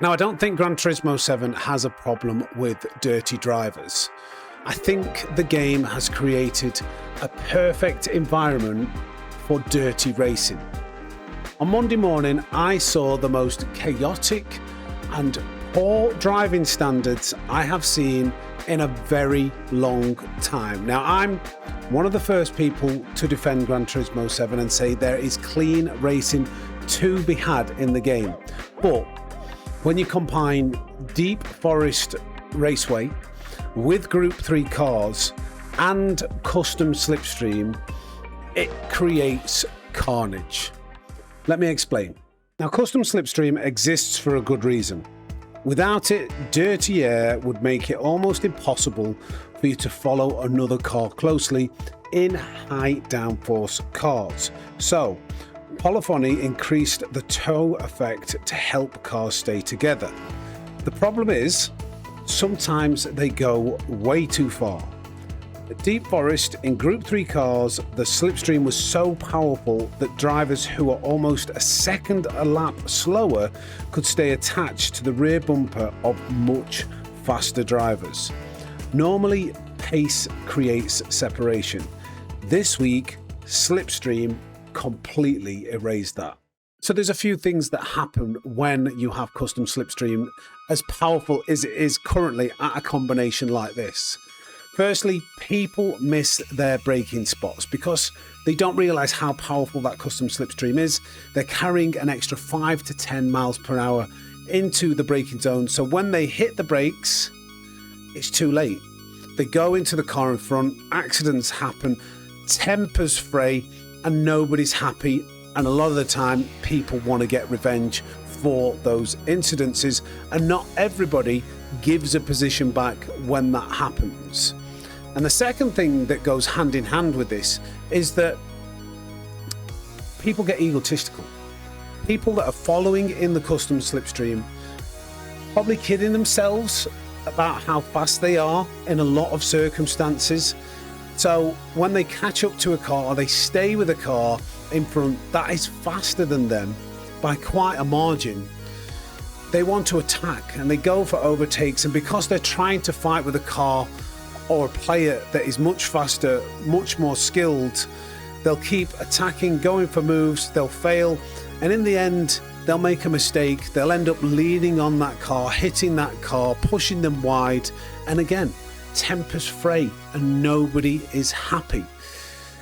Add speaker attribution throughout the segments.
Speaker 1: Now, I don't think Gran Turismo 7 has a problem with dirty drivers. I think the game has created a perfect environment for dirty racing. On Monday morning, I saw the most chaotic and poor driving standards I have seen in a very long time. Now, I'm one of the first people to defend Gran Turismo 7 and say there is clean racing to be had in the game. But when you combine Deep Forest Raceway with Group 3 cars and custom slipstream, it creates carnage. Let me explain. Now, custom slipstream exists for a good reason. Without it, dirty air would make it almost impossible for you to follow another car closely in high downforce cars. So, Polyphony increased the tow effect to help cars stay together. The problem is, sometimes they go way too far. At Deep Forest, in Group 3 cars, the slipstream was so powerful that drivers who were almost a second a lap slower could stay attached to the rear bumper of much faster drivers. Normally, pace creates separation. This week, slipstream completely erased that. So there's a few things that happen when you have custom slipstream as powerful as it is currently at a combination like this. Firstly, people miss their braking spots because they don't realize how powerful that custom slipstream is. They're carrying an extra 5 to 10 miles per hour into the braking zone. So when they hit the brakes, it's too late. They go into the car in front, accidents happen, tempers fray, and nobody's happy. And a lot of the time, people want to get revenge for those incidences, and not everybody gives a position back when that happens. And the second thing that goes hand in hand with this is that people get egotistical. People that are following in the custom slipstream, probably kidding themselves about how fast they are in a lot of circumstances. So when they catch up to a car or they stay with a car in front that is faster than them by quite a margin, they want to attack and they go for overtakes, and because they're trying to fight with a car or a player that is much faster, much more skilled, they'll keep attacking, going for moves, they'll fail, and in the end they'll make a mistake, they'll end up leaning on that car, hitting that car, pushing them wide, and again, tempers fray and nobody is happy.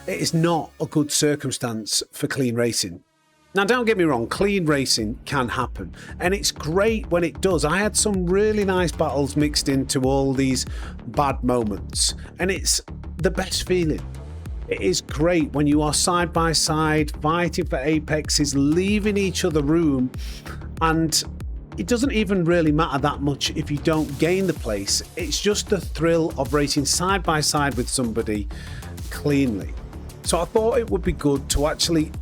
Speaker 1: It is not a good circumstance for clean racing. Now, don't get me wrong, clean racing can happen, and it's great when it does. I had some really nice battles mixed into all these bad moments, and it's the best feeling. It is great when you are side by side, fighting for apexes, leaving each other room, and it doesn't even really matter that much if you don't gain the place. It's just the thrill of racing side by side with somebody cleanly. So I thought it would be good to actually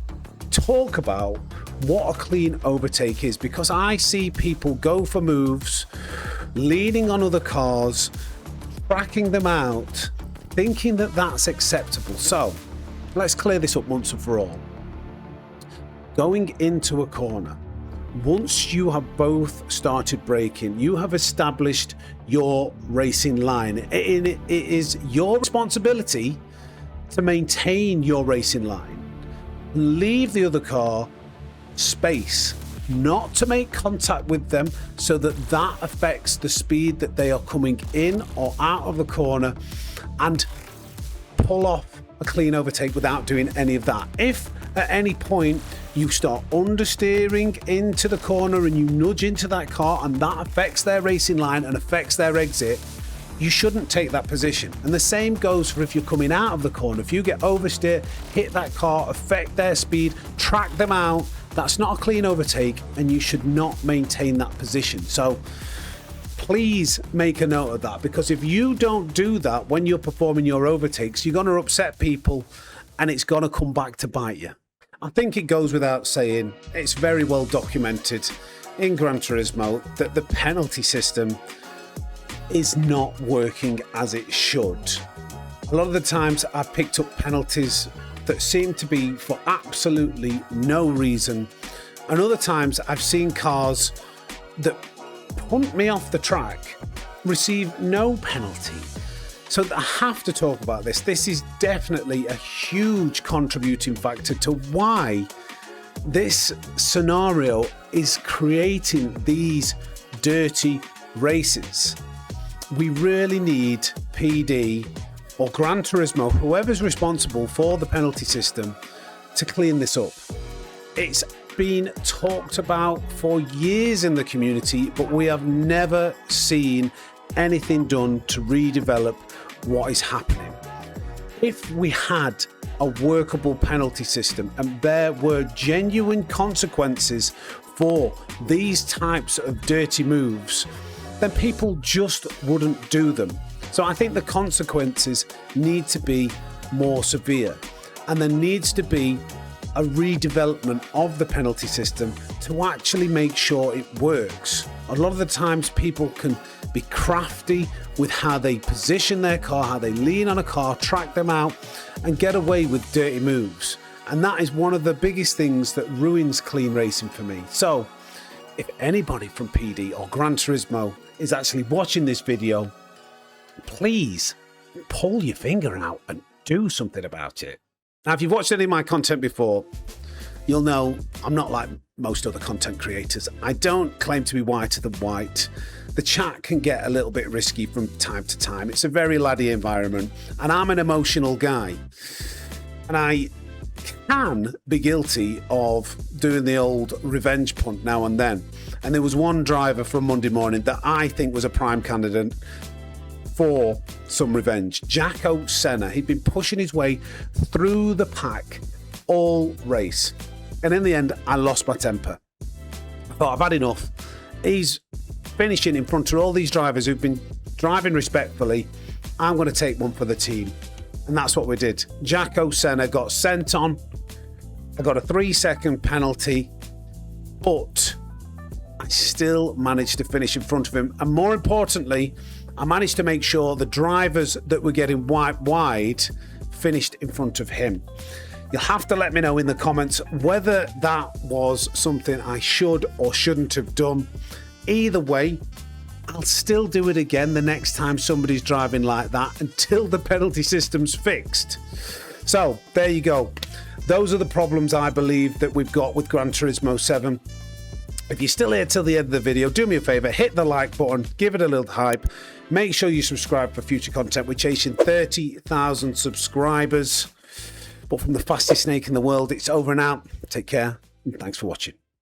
Speaker 1: talk about what a clean overtake is, because I see people go for moves, leaning on other cars, tracking them out, thinking that that's acceptable. So let's clear this up once and for all. Going into a corner, once you have both started braking, you have established your racing line. It is your responsibility to maintain your racing line. Leave the other car space, not to make contact with them, so that affects the speed that they are coming in or out of the corner, and pull off a clean overtake without doing any of that. If at any point you start understeering into the corner and you nudge into that car and that affects their racing line and affects their exit, you shouldn't take that position. And the same goes for if you're coming out of the corner. If you get oversteer, hit that car, affect their speed, track them out, that's not a clean overtake, and you should not maintain that position. So please make a note of that, because if you don't do that when you're performing your overtakes, you're going to upset people and it's going to come back to bite you. I think it goes without saying, it's very well documented in Gran Turismo that the penalty system is not working as it should. A lot of the times I've picked up penalties that seem to be for absolutely no reason, and other times I've seen cars that punt me off the track receive no penalty. So I have to talk about this. This is definitely a huge contributing factor to why this scenario is creating these dirty races. We really need PD or Gran Turismo, whoever's responsible for the penalty system, to clean this up. It's been talked about for years in the community, but we have never seen anything done to redevelop what is happening. If we had a workable penalty system and there were genuine consequences for these types of dirty moves, then people just wouldn't do them. So I think the consequences need to be more severe, and there needs to be a redevelopment of the penalty system to actually make sure it works. A lot of the times people can be crafty with how they position their car, how they lean on a car, track them out, and get away with dirty moves. And that is one of the biggest things that ruins clean racing for me. So if anybody from PD or Gran Turismo is actually watching this video, please pull your finger out and do something about it. Now, if you've watched any of my content before, you'll know I'm not like most other content creators. I don't claim to be whiter than white. The chat can get a little bit risky from time to time. It's a very laddie environment, and I'm an emotional guy. And I can be guilty of doing the old revenge punt now and then. And there was one driver from Monday morning that I think was a prime candidate for some revenge. Jacko Senna. He'd been pushing his way through the pack all race. And in the end, I lost my temper. I thought, I've had enough. He's finishing in front of all these drivers who've been driving respectfully. I'm going to take one for the team. And that's what we did. Jacko Senna got sent on. I got a 3-second penalty, but I still managed to finish in front of him. And more importantly, I managed to make sure the drivers that were getting wide finished in front of him. You'll have to let me know in the comments whether that was something I should or shouldn't have done. Either way, I'll still do it again the next time somebody's driving like that until the penalty system's fixed. So there you go. Those are the problems I believe that we've got with Gran Turismo 7. If you're still here till the end of the video, do me a favor, hit the like button, give it a little hype. Make sure you subscribe for future content. We're chasing 30,000 subscribers. But from the fastest snake in the world, it's over and out. Take care, and thanks for watching.